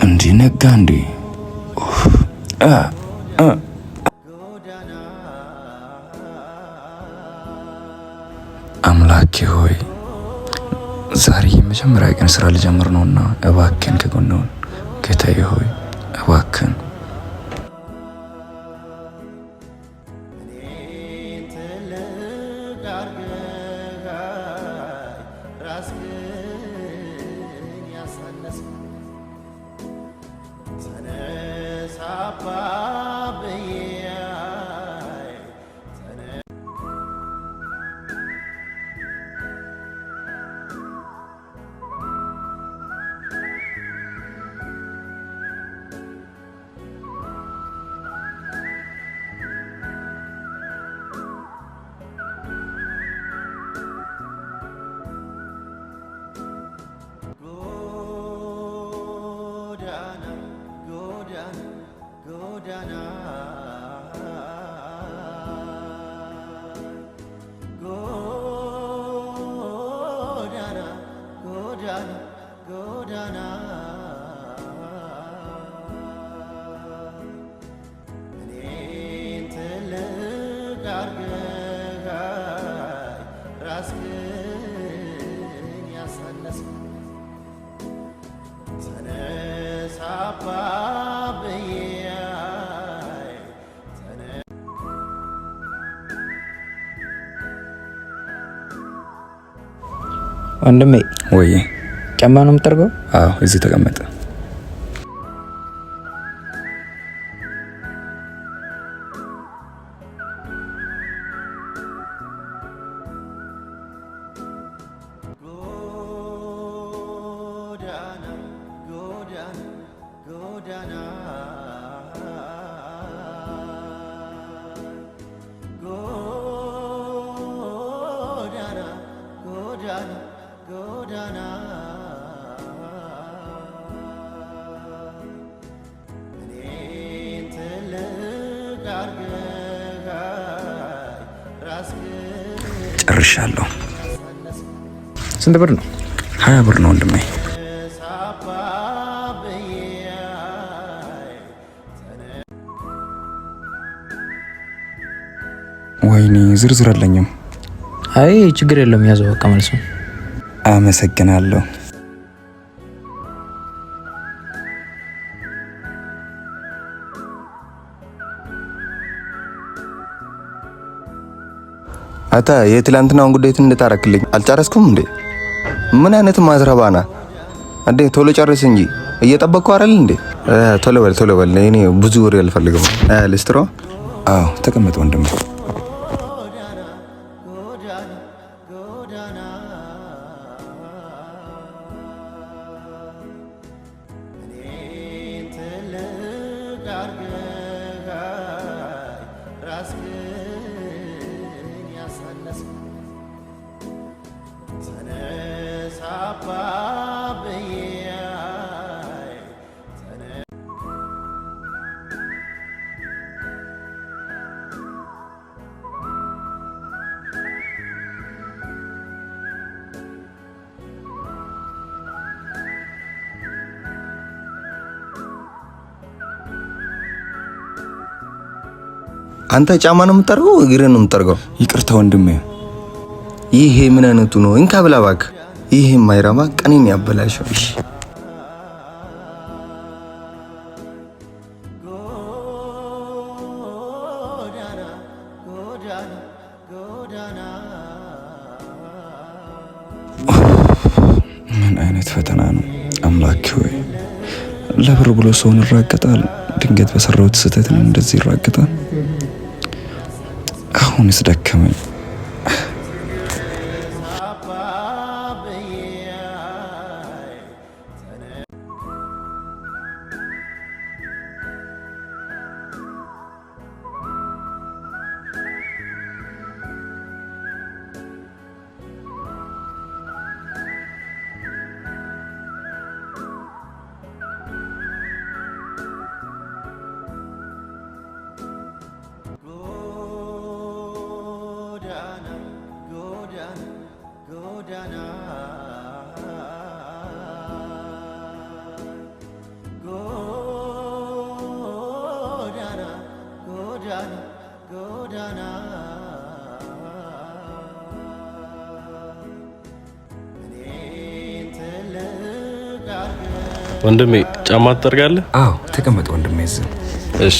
እንዴ ነጋ እንዴ? አምላኬ ሆይ ዛሬ የመጀመሪያ ቀን ስራ ልጀምር ነውና እባክህን ከጎኔ ሁን። ጌታዬ ሆይ እባክህን ወንድሜ ወይ ጫማ ነው የምጠርገው? አዎ እዚህ ተቀመጠ። ጨርሻለሁ። ስንት ብር ነው? 20 ብር ነው ወንድሜ። ወይኔ ዝርዝር አለኝም። አይ ችግር የለም ያዘው በቃ መልሱ። አመሰግናለሁ። አታ የትላንትናውን ጉዳይ እንድታረክልኝ አልጨረስኩም እንዴ? ምን አይነት ማዝረባና እንዴ? ቶሎ ጨርስ እንጂ እየጠበቅኩ አይደል እንዴ? ቶሎ በል እኔ ብዙ ወሬ አልፈልግም። ልስትሮ አዎ ተቀመጥ ወንድም። አንተ ጫማ ነው የምጠርገው እግርህን ነው የምጠርገው? ይቅርታ ወንድሜ፣ ይሄ ምን አይነቱ ነው? እንካ ብላ እባክህ። ይሄ ማይራማ ቀኔን ያበላሸው። እሺ ምን አይነት ፈተና ነው? አምላኬ ሆይ ለብር ብሎ ሰውን ይራገጣል። ድንገት በሰራሁት ስህተት ነው እንደዚህ ይራገጣል። አሁንስ ደከመኝ። ወንድሜ ጫማ ትጠርጋለህ? አዎ ተቀመጥ ወንድሜ እዚህ። እሺ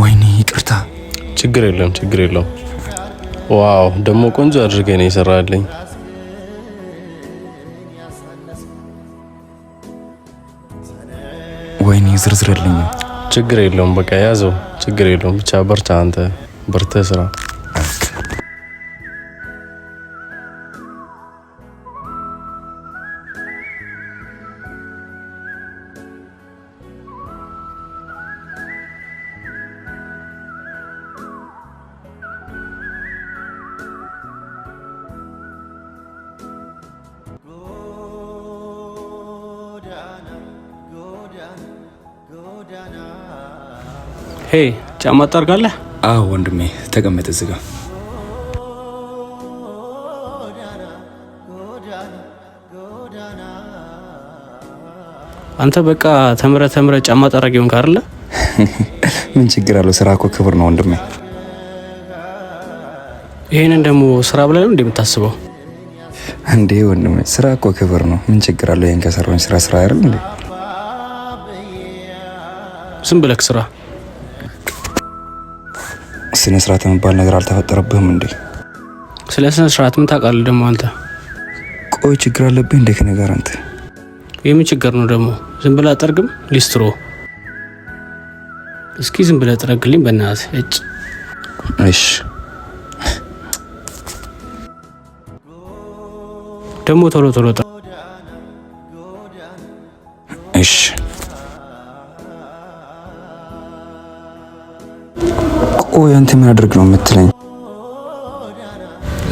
ወይኔ ይቅርታ። ችግር የለውም። ዋው ደግሞ ቆንጆ አድርገህ ነው የሰራልኝ። ወይኔ ዝርዝርልኝ። ችግር የለውም በቃ ያዘው። ችግር የለውም ብቻ በርታ። አንተ በርተህ ስራ። ሄይ ጫማ ታርጋለህ? አዎ ወንድሜ ተቀመጥ እዚህ ጋር። አንተ በቃ ተምረ ጫማ ጠራጊ ሆንክ አይደለ? ምን ችግር አለው? ስራ እኮ ክብር ነው ወንድሜ። ይሄንን ደግሞ ስራ ብለህ ነው እንደምታስበው? እንዴ ወንድሜ ስራ እኮ ክብር ነው። ምን ችግር አለው? ይሄን ከሰራሁኝ ስራ አይደል እንዴ? ዝም ብለህ ስራ። ስነ ስርዓት የሚባል ነገር አልተፈጠረብህም እንዴ? ስለ ስነ ስርዓት ምን ታውቃለህ ደግሞ አንተ? ቆይ ችግር አለብህ እንዴ ከነገር አንተ? የምን ችግር ነው ደግሞ? ዝም ብለህ አጠርግም ሊስትሮ። እስኪ ዝም ብለህ ጥረግልኝ በእናትህ። እጭ እሺ ደግሞ ቶሎ እሺ። ቆይ አንተ ምን አድርግ ነው የምትለኝ?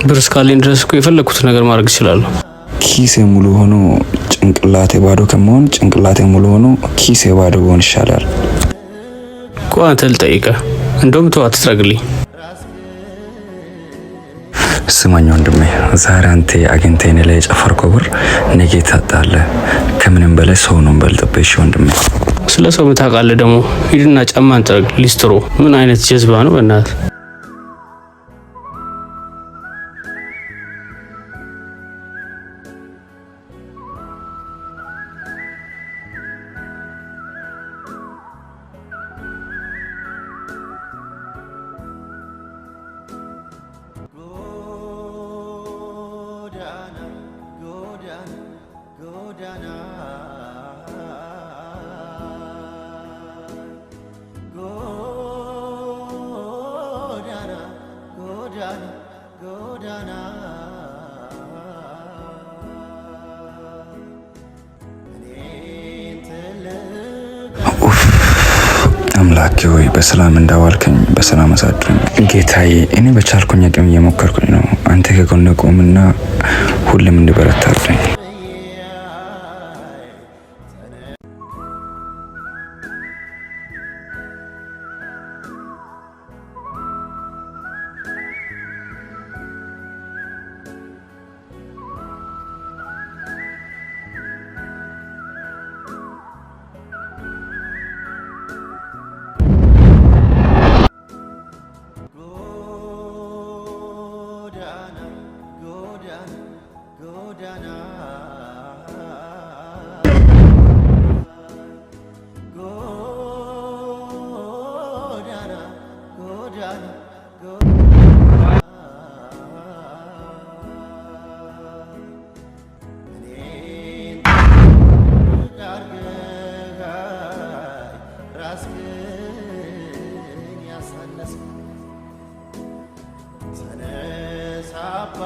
ብር እስካለኝ ድረስ እኮ የፈለኩት ነገር ማድረግ እችላለሁ። ኪሴ ሙሉ ሆኖ ጭንቅላቴ ባዶ ከመሆን ጭንቅላቴ ሙሉ ሆኖ ኪሴ ባዶ ሆኖ ይሻላል። ቆይ አንተ ልጠይቅህ፣ እንደውም ተው አትጥረግልኝ። ስማኝ ወንድሜ፣ ዛሬ አንተ አግኝተኝ ላይ የጨፈርከው ብር ነገ ታጣለህ። ከምንም በላይ ሰው ነው በልጥብሽ ወንድሜ። ስለ ሰው ምን ታውቃለህ ደግሞ? ሂድና ጫማን ጥረግ ሊስትሮ። ምን አይነት ጀዝባ ነው በእናትህ? አምላኬ ሆይ በሰላም እንዳዋልከኝ በሰላም አሳድረኝ። ጌታዬ እኔ በቻልኩኝ አቅም እየሞከርኩኝ ነው። አንተ ከጎኔ ቆምና ሁሌም እንድበረታ እርዳኝ። Godana ራስህን ያሳነስክ ተነሳ አባ